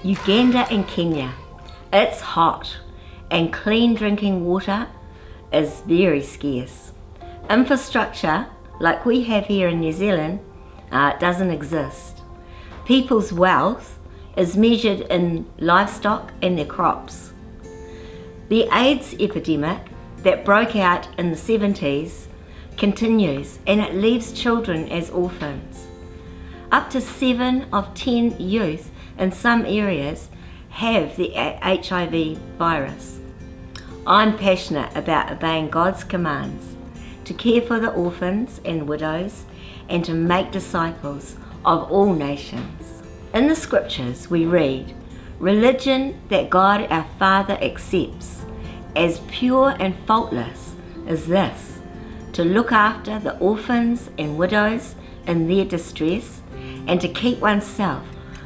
Uganda and Kenya. It's hot and clean drinking water is very scarce. Infrastructure, like we have here in New Zealand, doesn't exist. People's wealth is measured in livestock and their crops. The AIDS epidemic that broke out in the 70s continues, and it leaves children as orphans. Up to 7 of 10 youth in some areas have the HIV virus. I'm passionate about obeying God's commands to care for the orphans and widows and to make disciples of all nations. In the scriptures we read, religion that God our Father accepts as pure and faultless is this, to look after the orphans and widows in their distress and to keep oneself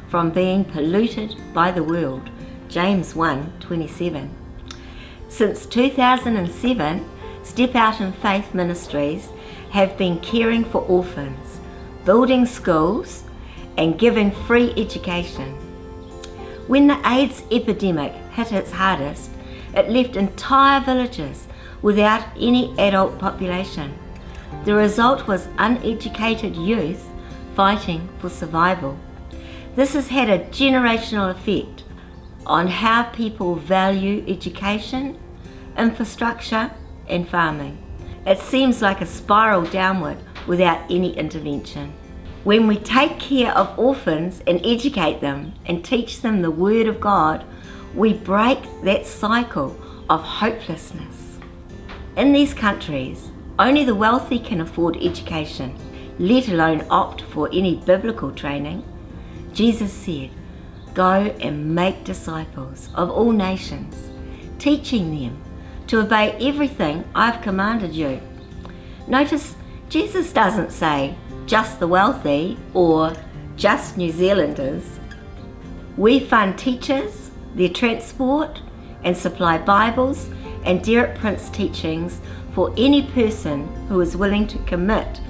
from being polluted by the world. James 1:27. Since 2007, Step Out in Faith Ministries have been caring for orphans, building schools and giving free education. When the AIDS epidemic hit its hardest, it left entire villages without any adult population. The result was uneducated youth fighting for survival. This has had a generational effect on how people value education, infrastructure and farming. It seems like a spiral downward without any intervention. When we take care of orphans and educate them and teach them the Word of God, we break that cycle of hopelessness. In these countries, only the wealthy can afford education, let alone opt for any biblical training. Jesus said, "Go and make disciples of all nations, teaching them to obey everything I've commanded you." Notice, Jesus doesn't say just the wealthy or just New Zealanders. We fund teachers, their transport, and supply Bibles and Derek Prince teachings for any person who is willing to commit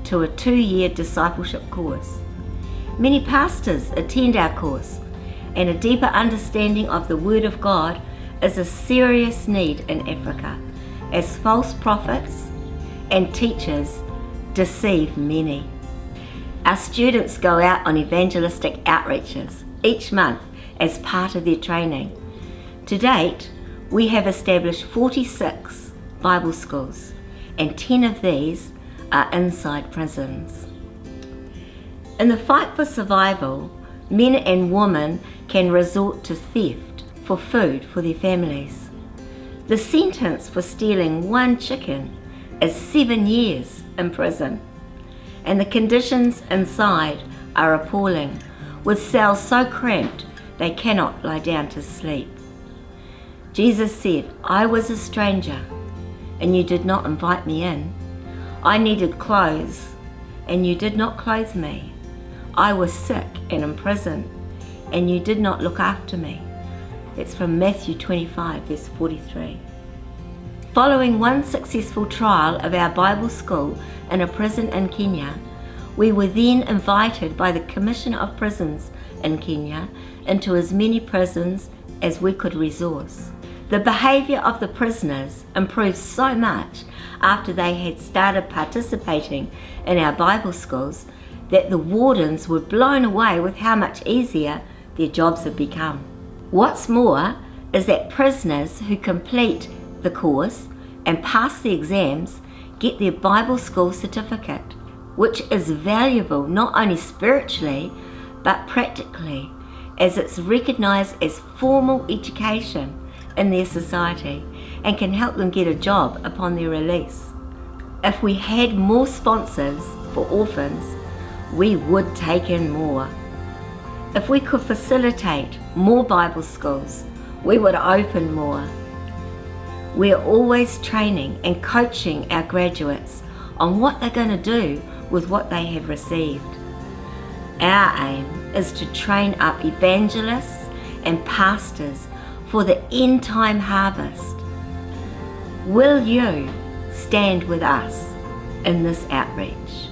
to a 2-year discipleship course. Many pastors attend our course, and a deeper understanding of the Word of God is a serious need in Africa, as false prophets and teachers deceive many. Our students go out on evangelistic outreaches each month as part of their training. To date, we have established 46 Bible schools, and 10 of these are inside prisons. In the fight for survival, men and women can resort to theft for food for their families. The sentence for stealing 1 chicken is 7 years in prison, and the conditions inside are appalling, with cells so cramped they cannot lie down to sleep. Jesus said, "I was a stranger, and you did not invite me in. I needed clothes, and you did not clothe me. I was sick and in prison, and you did not look after me." It's from Matthew 25, verse 43. Following one successful trial of our Bible school in a prison in Kenya, we were then invited by the Commissioner of Prisons in Kenya into as many prisons as we could resource. The behaviour of the prisoners improved so much after they had started participating in our Bible schools that the wardens were blown away with how much easier their jobs had become. What's more is that prisoners who complete the course and pass the exams get their Bible school certificate, which is valuable not only spiritually but practically, as it's recognised as formal education in their society and can help them get a job upon their release. If we had more sponsors for orphans, we would take in more. If we could facilitate more Bible schools, we would open more. We are always training and coaching our graduates on what they're going to do with what they have received. Our aim is to train up evangelists and pastors for the end time harvest. Will you stand with us in this outreach?